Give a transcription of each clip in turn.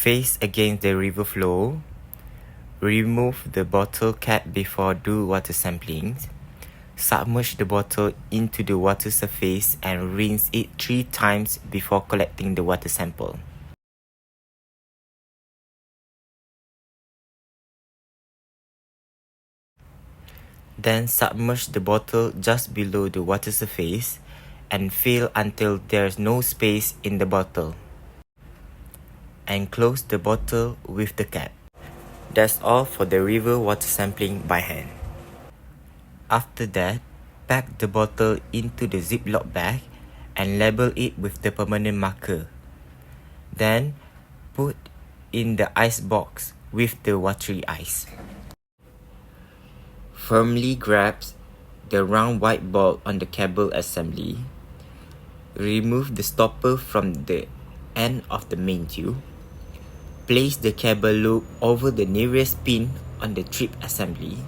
Face against the river flow. Remove the bottle cap before do water sampling. Submerge the bottle into the water surface and rinse it 3 times before collecting the water sample. Then submerge the bottle just below the water surface and fill until there's no space in the bottle. And close the bottle with the cap. That's all for the river water sampling by hand. After that, pack the bottle into the Ziploc bag and label it with the permanent marker. Then, put in the ice box with the watery ice. Firmly grab the round white ball on the cable assembly. Remove the stopper from the end of the main tube. Place the cable loop over the nearest pin on the trip assembly.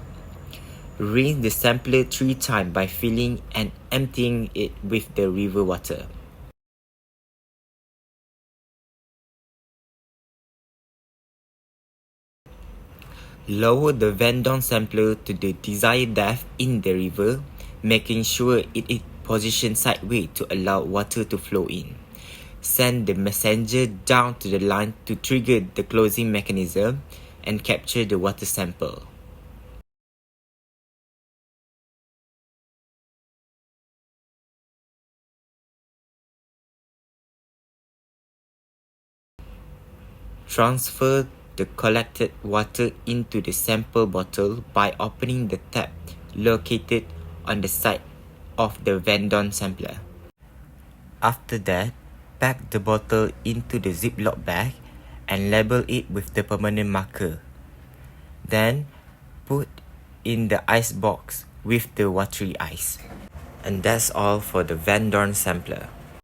Rinse the sampler 3 times by filling and emptying it with the river water. Lower the Dorn sampler to the desired depth in the river, making sure it is positioned sideways to allow water to flow in. Send the messenger down to the line to trigger the closing mechanism and capture the water sample. Transfer the collected water into the sample bottle by opening the tap located on the side of the Dorn sampler. After that, pack the bottle into the Ziploc bag and label it with the permanent marker. Then, put in the ice box with the watery ice. And that's all for the Dorn sampler.